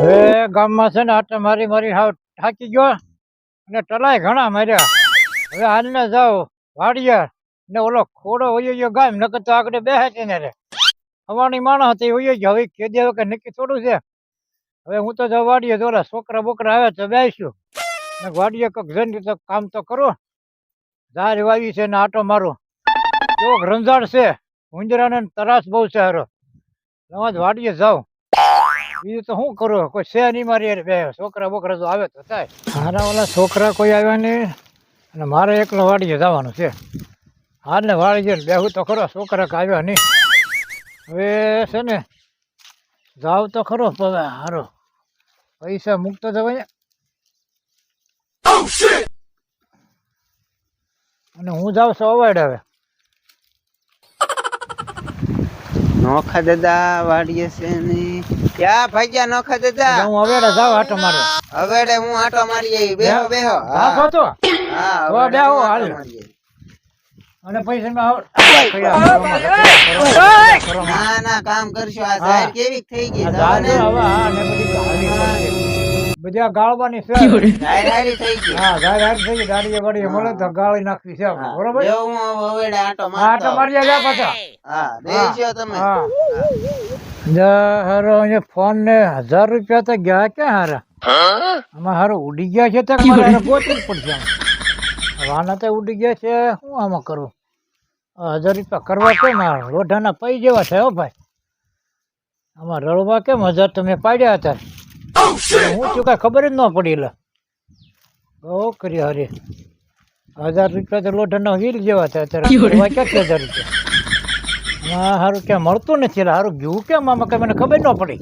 હવે ગામમાં છે ને આટલે મારી મારી હાવ થાકી ગયો અને ટલાય ઘણા માર્યા. હવે હાલને જાઓ વાડિયા ને ઓલો ખોડો વયો ગયો ગામ નકર તો આગળ બેસે છે ને રે હવાની માણસ હતી વયો ગયો. હવે કે દે કે નક્કી થોડું છે. હવે હું તો જાઉં વાડીએ તો ઓલા છોકરા બોકરા આવે તો બેસ્યું ને વાડીએ કંઈક જઈને તો કામ તો કરો. ઝાર વાવી છે ને આટો મારો કેવો રંજાડ છે. ઉંદરાને તરાસ બહુ છે હારો. તમે જ વાડીએ જાઓ બીજું તો શું કરું કોઈ છે નહીં મારી હારે બે છોકરા બોકરા તો આવે તો થાય. મારા ઓલા છોકરા કોઈ આવ્યા નહીં અને મારે એકલો વાડીએ જવાનું છે. હાલ ને વાળી જઈને બેહું તો ખરો છોકરા આવ્યા નહીં. હવે છે ને જાવ તો ખરો હવે હારો પૈસા મૂકતો જવાય અને હું જાઉં છું અવાડ. હવે નોખા દાદા વાડીએ છે ને ક્યાં ભાગ્યા નોખા દાદા? હું અવેડે જાઉં આટો મારવા. હવેડે હું આટો મારી આવી. બેહો બેહો. હા તો તો હા તો હવેડે બેહો હું હાલ. આટો મારી આવી. અને પૈસા ના ના કામ કરશો. આ જાહેર કેવી થઈ ગઈ બધા ગાળવાની છે. જાહેર હારી થઈ ગઈ. હા ગાડી થઈ ગઈ. ગાડીએ વાડીએ મળે તો ગાળી નાખવી છે આપણે. બરોબર બેહો હું હવેડે આટો આટો મારતો. મારી ગયા પાછા. હા બેસજો તમે. હારો ફોન ને 1000 રૂપિયા તો ગયા ક્યાં હારા આમાં હારો ઉડી ગયા છે તો મારે હારે ગોતવું જ પડશે. વાના તો ઉડી ગયા છે. શું આમાં કરું? 1000 રૂપિયા કરવા કેમ રોઢાના પૈ જેવા છે હો ભાઈ. આમાં રળવા કેમ 1000 તમે પાડ્યા હતા હું છું કાંઈ ખબર જ ન પડી. લે બહુ કરી હરે 1000 રૂપિયા તો લોઢાના વીલ જેવા છે. અત્યારે રળવા ક્યાં 1000 રૂપિયા હા સારું ક્યાં મળતું નથી. એટલે સારું ગયું કેમ આમાં કઈ મને ખબર ન પડી.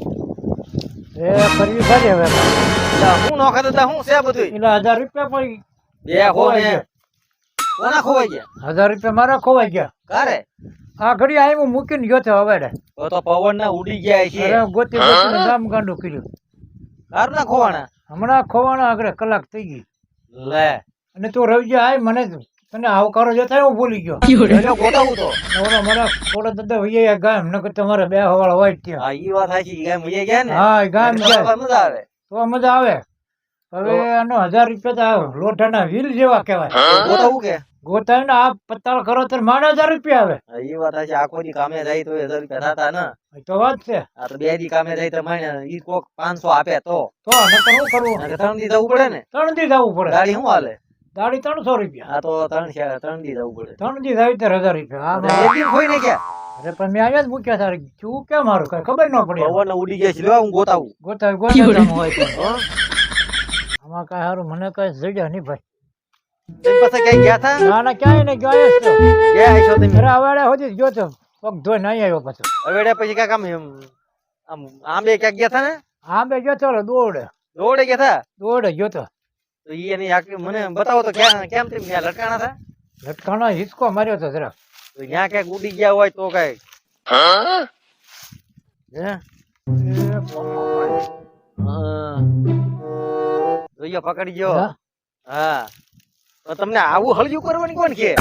એ કરવી ભારે હવે હું નોખા દાદા હું છે બધું? એટલે 1000 રૂપિયા પડી બે ખોવાઈ કોના ખોવાઈ ગયા? 1000 રૂપિયા મારા ખોવાઈ ગયા. કારે આ ઘડી આવી હું મૂકીને ગયો છો હવે. તો પવન ના ઉડી ગયા છે. અરે ગોતી ગોતીને ગામ ગાંડું કર્યું. કાર ના ખોવાણા? હમણાં ખોવાણા આગળ કલાક થઈ ગઈ. લે અને તું રવિજા આય મને તને આવકારો જે થાય હું ભૂલી ગયો. ગોતાવું તો ઓલો મારા થોડા દાદા વૈયા ગામ નકર તમારે બે હવાળા હોય ત્યાં. હા ઈ વાત સાચી. ગામ વયા ગયા ને. હા ગામ જાય મજા આવે. તો મજા આવે. હવે આનો 1000 રૂપિયા તો લોઢાના વીલ જેવા કહેવાય. ગોતાવું કે ગોતાય ને આ પત્તાળ કરો તો મારે 1000 રૂપિયા આવે. ઈ વાત સાચી. આખો દી કામે જાય તો 1000 રૂપિયા થતા ને. એ તો વાત છે. આ તો બે દી કામે જાય તો માને ઈ કોક 500 આપે તો નકર શું કરવું? 3 દી જવું પડે ને. 3 દી જવું પડે. ગાડી શું હાલે? દાડી 300 રૂપિયા. આ તો 3 દી જવું પડે. 3 દી જાય તો 1000 રૂપિયા. બે દી ખોઈ ને ક્યાં? અરે પણ મેં આવ્યા જ મૂક્યા તારે શું કેમ મારું કઈ ખબર ન પડી. પવન ઉડી ગયા છે. લેવા હું ગોતાવું. ગોતા ગોતા હોય તો આમાં કઈ સારું મને કઈ જડ્યા નહીં ભાઈ. તેમ પછી કઈ ગયા થા? ના ના ક્યાંય નહીં ગયો જ તો. ગયા છો તમે? અરે અવાડે સુધી ગયો તો પગ ધોઈને અહીં આવ્યો પાછો. હવે પછી કાક આમ આંબે ક્યાંક ગયા થા ને? આંબે ગયો તો દોડે દોડે ગયા થા? દોડે ગયો તો. તો ઈ એની આખી મને બતાવો તો ક્યાં કેમ તેમ ત્યાં લટકાણા થા? લટકાણો હિસકો માર્યો તો જરા. તો ત્યાં ક્યાંક ઉડી ગયા હોય તો કઈ જોઈએ પકડી ગયો. હા તો તમને આવું હળિયું કરવાની કોણ કે?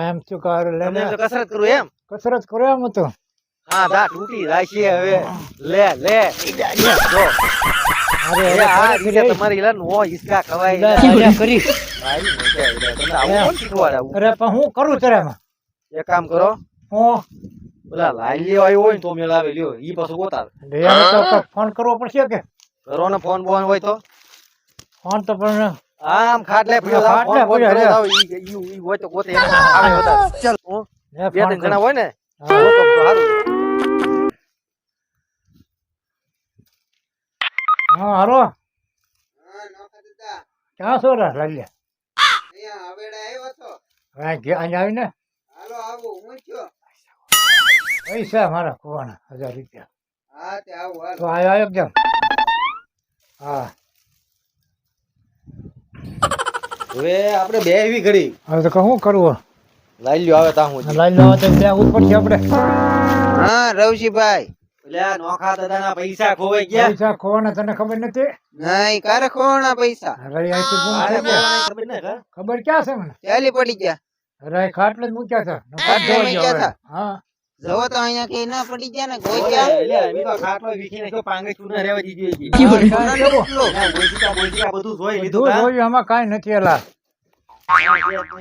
એમ શું કરું લે તમે તો કસરત કરું એમ? કસરત કરો એમ હતું. હા દા તૂટી જાય છે હવે. લે લે જો અરે અરે આ રીતે તમારી ઇલાન નો હિસકા ખવાય. કરી ભાઈ મજા આવી. તમને આવું કોણ શીખવાડે? અરે પણ હું કરું તરામાં એક કામ કરો, હું પેલા લાલ્યો આવ્યો હોય ને તો મેળાવે લ્યો. ઈ પાછું ગોતાવે. ફોન કરવો પડશે કે? કરો ને ફોન બોન હોય તો. ફોન તો પણ આમ ખાટલે પડ્યો થાવ, ખાટલે ફોન પડ્યો, કરો થાવ. ઈ હોય તો ગોતે એમ આવે વધારે. ચાલ હું બે ત્રણ જણા હોય ને હા. ગોતો તો સારું. હા હારો ક્યાં છો લાગ્યા? અહીંયા આવીને પૈસા મારા ખોવાના 1000 રૂપિયા. તો આવ્યો એકદમ. હા હવે આપણે બે એવી ઘડી હવે તો શું કરવું? લાલ્યો આવે તા હું લાઈ લેવા તો બે ઉપર છે આપણે. હા રવજીભાઈ પેલા નોખા દાદાના પૈસા ખોવાઈ ગયા. પૈસા ખોવાના તને ખબર નથી? નહીં કારે ખોવાના પૈસા? રઈ આઈથી ગુમ થઈ ગયા. ખબર ક્યાં છે મને? ચાલી પડી ગયા. રઈ ખાટલે જ મૂક્યા હતા. ખાટલે મૂક્યા હતા? હા જવો તો અહીંયા કઈ ના પડી ગયા ને ગોચ્યા એટલે અમે તો ખાટલો વીખી નાખ્યો, પાંગે ચૂના રહેવા દીધી હતી. સોનાનો રોટલો. બોલચીકા બધું જોઈ લીધું બધું કાં? જોયું, આમાં કાંઈ નથી એલા.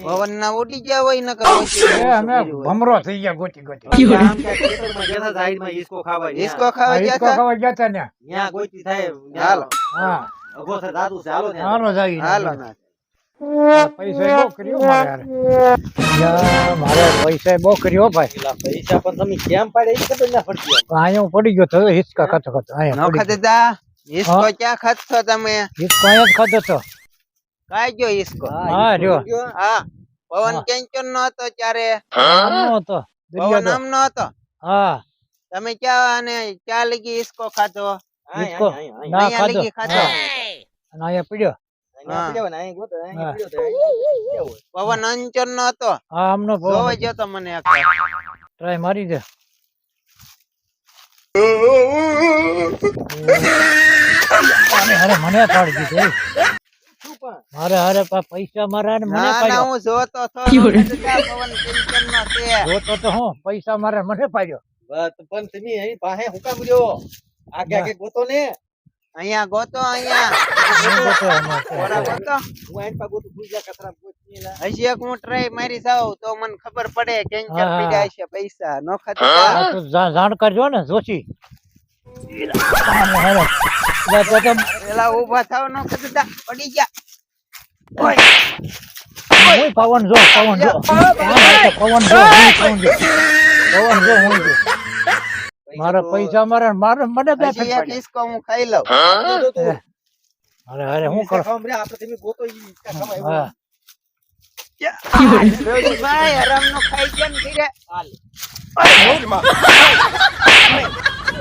પવન ના ઉડી ગયા હોય ને એ અમે ભમરો થઈ ગયા ગોતી ગોતી. આમ ક્યાંક ખેતરમાં ગયા તા સાઈડમાં ઈસકો ખાવા. ઈસકો આ ખાવા ગયા ઈસકો હતા ખાવા ગયા તા ને. ન્યા ગોતી થાય. હાલો. હા અઘોસર દાદુ છે, હાલો ત્યાં. હાલો જાવી. હાલો ના પૈસા બહુ કર્યું મારે યાર. યા, મારે પૈસા બહુ કર્યો ભાઈ. પેલા પૈસા પણ તમે કેમ પાડે એ ખબર ના પડતી. અહીંયા હું પડી ગયો તો હિચકા ખાતો ખાતો અહીંયા નોખા પડી દાદા ઈસકો ક્યાં ખાતો તમે ગયો. હિચકો અહીંયા જ ખાતો તો. કાઈ ગયો ઈસકો હા રહ્યો. હા પવન કેંચન નો હતો ત્યારે આમનો હતો. પવન દરિયાનો. આમ નો હતો હા તમે ક્યાં અને ક્યાં લગી ઈસકો ખાતો હિચકો ના અહીંયા ખાધો. લગી ખાતો હા. અને અહીંયા પડ્યો. પવન અંચન નો હતો હા આમનો જોવા ગયો તો મને ટ્રાય મારી દે. અને હારે મને પાડી દીધું. મારે હારે પૈસા મારા ને મને ના ના પાડ્યો. હું જોતો તો નોખા દાદા, પવન કેંચન નો છે જોતો તો હું પૈસા મારે મને પાડ્યો. પણ તમે અહીં પાસે હું કામ રહ્યો? આગે આગે ગોતો ને. અહીંયા ગોતો અહીંયા હું જોતો એમાં છે. થોડા ગોતો હું આઈને પા ગોતું ભૂલ જા કચરા ગોતી ને. હજી એક હું ટ્રાય મારી જાઉં તો મને ખબર પડે કેંચન હા, હા. પીડ્યા છે પૈસા નોખા દાદા. આ તું જાણકાર જો ને જોશી. અને હારે. જા તો પેલા ઉભા થાવ નોખા દાદા પડી ગયા હું પવન જો પવન જો. હા, પવન જો હું જો. પવન જો હું જો. મારા પૈસા મારે મારે મને બે હજી એક ઈસકો હું ખાઈ લઉં અરે અરે હું કરું. ખાવા મળ્યા, આપણે તમે ગોતો ઈ ઈસકા ખાવા આવ્યો. હા ભાઈ હરામ નો ખાઈ ગયા ને ઘીરે.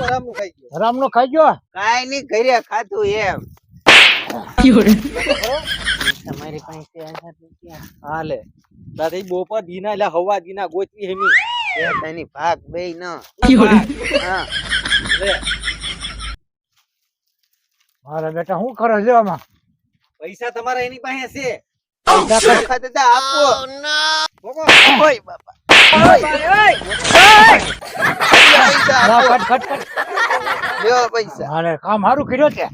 આરામનું ખાઈ ગયો. રામ નો ખાઈ ગયો. કાંઈ નઈ ઘરે ખાધું એમ તમારી પાસે 1000 રૂપિયા હાલે દાદા ઈ બોપા દીના એટલે હવા દીના ગોચવી હેમી. એ તની ભાગ બે ન હા લે મારા બેટા શું કરે છે આમાં. પૈસા તમારા એની પાસે છે. નોખા દાદા આપો ભોગો. ઓય બાપા ઓય પૈસા ના, આપો. Cut cut cut. લ્યો પૈસા મારે કામ સારું કર્યો છે.